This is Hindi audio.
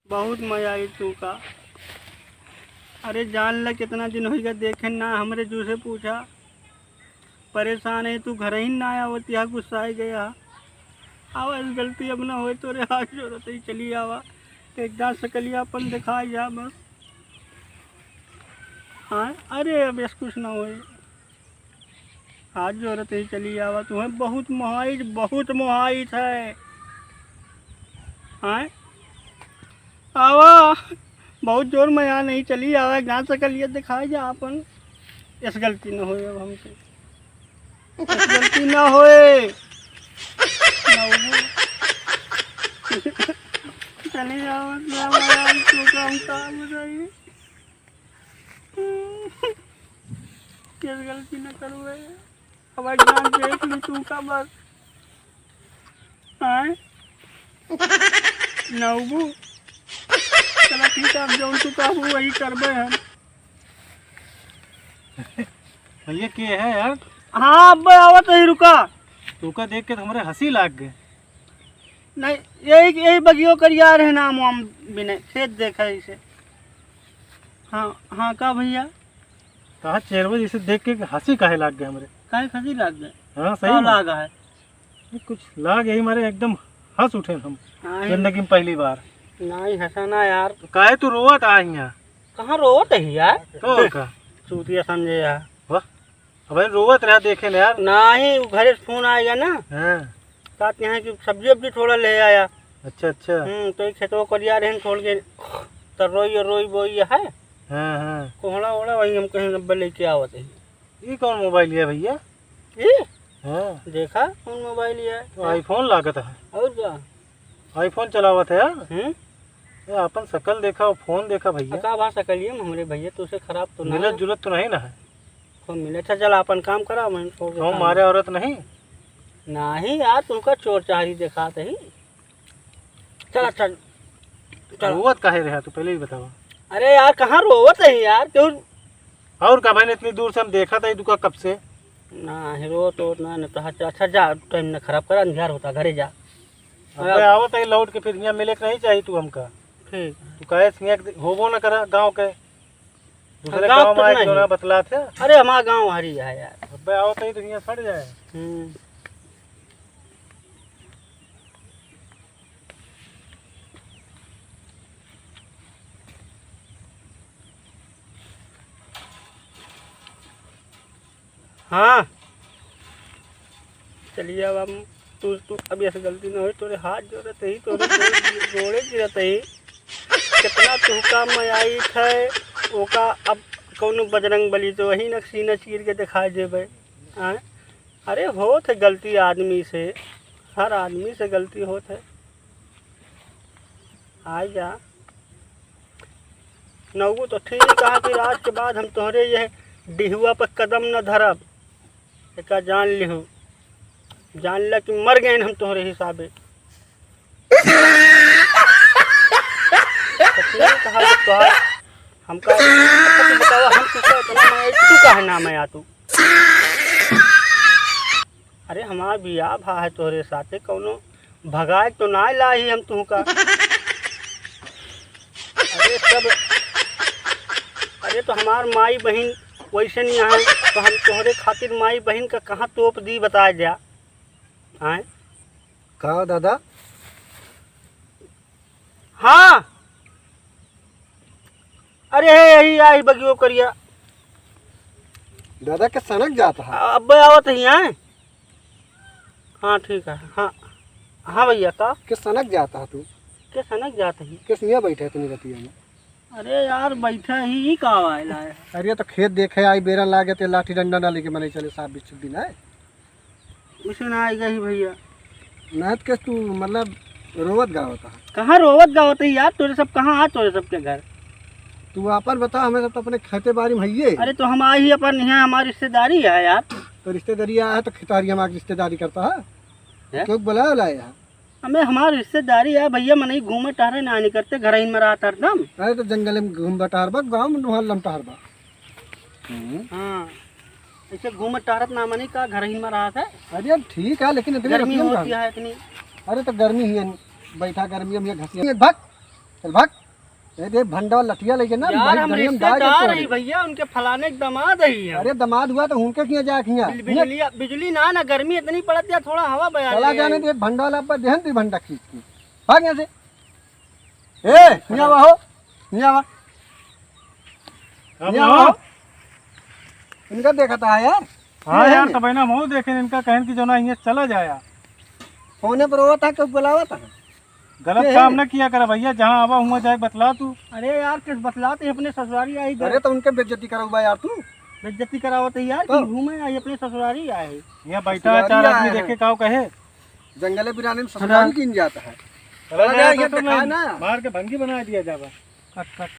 बहुत मजा आई तू का। अरे जान ल कितना दिन हो गया देखे ना, हमरे जू से पूछा। परेशान है तू, घर ही ना आया वो, तिहा गुस्सा आ गया। आवा इस गलती अब ना हो तो रे, हाथ जोड़ते ही चली आवा। एक दांत सकलिया अपन दिखा जा बस। हाँ अरे अब ऐसा कुछ ना हो, हाथ जोड़ते ही चली आवा। तुम्हें बहुत मोहाइश है। हाँ आवा, बहुत जोर में यहाँ नहीं चली आवा, गाँव से कलिए दिखाए जा अपन। इस गलती न होए अब हमसे, इस गलती न होए। चली जाओ तू काम काम बताइए, किस गलती न करूँ। अब जान देख ली तू का बस। हाँ नौबू चलो ठीक है, अब जो तू कहबू वही करबे हम। भैया के है यार? हाँ अब आवत ही रुका। तू का देख के तो हमारे हंसी लाग गए। नहीं यही बगियो करिया रहे नाम वाम बिने खेत देखा इसे। हाँ हाँ का भैया? कहा चेहरे जिसे देख के हंसी काहे लाग गए हमारे? काहे खसी लाग गए? हाँ सही लागा है कुछ लाग यही हमारे, एकदम हंस उठे हम जिंदगी में पहली बार। नहीं हंसाना यार। तो काहे तू रोवत आ यहाँ? कहाँ रोवत है यार? तो का सूतिया समझे यार। वाह अब रोवत रहा देखे ले यार। नहीं घरे से फोन आएगा ना। हाँ साथ यहाँ की सब्जी वब्जी थोड़ा ले आया। अच्छा अच्छा। तो एक खेतों करिया रहे छोड़ के, तो रोई बोई है। हाँ हाँ कोहड़ा ओड़ा वही हम कहीं नब्बे लेके आवत है। ये कौन मोबाइल है भैया? ये हाँ देखा कौन मोबाइल है? तो आईफोन लागत है। और क्या आईफोन चलावत है यार। अपन शकल देखा और फोन देखा भैया। का भाषा करिए हमारे भैया, तो उसे खराब तो नहीं मिलत जुलत तो नहीं ना है? खूब मिले। अच्छा चल अपन काम करा, मैं हम मारे औरत नहीं। नहीं यार तुमका चोर चाहरी दिखाते ही। चल चल रोवत काहे रहा तू पहले ही बतावा। अरे यार कहाँ रोवत है यार क्यों? और का भाई ने इतनी दूर से हम देखा था दुका कब से। ना हीरो तो ना तो अच्छा जा, टाइम न खराब करा, अंधियार होता, घरे जा। अबे आवत है लौट के, फिर यहाँ मिले के नहीं चाहिए तू हमका। ठीक तू कहे सिंह होबो ना करा गांव के, दूसरे गांव में आके जोना बतला थे। अरे हमारा गांव हरी है यार। अबे आवत है तो यहाँ फट जाए। हाँ चलिए अब हम तू अब ऐसे गलती न हो, तोरे हाथ जोड़ते ही, तोरे जोड़े गिरते ही। कितना तुहका मयाई है ओका। अब कौन बजरंग बली तो वही न सीना चीर के दिखा देवे। अरे होत है गलती आदमी से, हर आदमी से गलती होत है। आ जा नौगू तो ठीक कहा कि आज के बाद हम तोहरे यह डिहुआ पर कदम न धरब। एक जान लिहू, जान ल कि मर गए हम तोहरे हिसाबे। कहा हम बतावा, हम तू कहे ना मैं आ तू। अरे हमारा बियाह भा है तोहरे साथे, कौनो भगाए तो ना लाई हम तू का। अरे सब अरे तो हमार माई बहन वैसे नहीं है, तो हम तोहरे खातिर माई बहन का कहाँ तोप दी बता जा। हाँ कहा दादा? हाँ अरे यही आई बगियो करिया। दादा के सनक जाता है। अब आवत ही है। हाँ ठीक है। हाँ हाँ भैया का के सनक जाता है तू? के सनक जाता ही? किस यहाँ बैठे तुम रतिया में? अरे यार बैठा ही का आया है। अरे तो खेत देखे आई बेरा लागे ते लाठी डंडा ना लेके मने चले साफ बिच दिन है। उसे ना आएगा ही भैया। नात के तू मतलब रोवत गावत है? कहाँ रोवत गावत है यार? तोरे सब कहाँ आ तोरे सब के घर? तू अपन बता, हमें सब तो अपने खेते बाड़ी में है। अरे तो हम आई ही अपन, यहाँ हमारी रिश्तेदारी है यार। तो रिश्तेदारी आया है तो खेतारी हमारी रिश्तेदारी करता है। क्यों बुलाया लाया? हमें हमारी रिश्तेदारी है भैया, मन घूमे टहरे ना नहीं करते, घर ही में रहा हरदम। अरे तो जंगल में घूम बटारबा, गाँव में मोहल्ला में टहरबा। हाँ ऐसे घूमे टहरत ना मनी का, घर ही में रहा था। अरे ठीक है लेकिन इतनी गर्मी होती है इतनी। अरे तो गर्मी ही है, बैठा गर्मी में घसी भग चल भाग। ये देख भंडा लठिया लेके ना यार हम भाई रिश्तेदार हैं भैया, उनके फलाने के दामाद ही है। अरे दामाद हुआ तो उनके किया जा किया बिजली बिजली ना ना गर्मी इतनी पड़ती है, थोड़ा हवा बया चला जाने दे भंडा वाला पर देहन तू भंडा खींच के भाग यहाँ से। ए यहाँ आवा हो, यहाँ आवा, यहाँ आवा हो। इनका देखा था यार। हाँ यार तब ना मोह देखे इनका कहन की जो ना यहाँ चला जाया। फोने पर हुआ था कब बुलावा था। गलत काम न किया कर भैया, जहाँ आवा हुआ जाए बतला तू। अरे यार किस बतलाते अपने ससुरारी आई। अरे तो उनके बेइज्जती करो यार तू। बेइज्जती करावत है यार, तो? घूमे आई अपने ससुरारी आए। यहाँ बैठा है, चार आदमी देखे काव कहे जंगले बिराने में ससुराल गिन जाता है। चला जाए ये तो दिखा ना। मार के भंगी बना दिया जावा।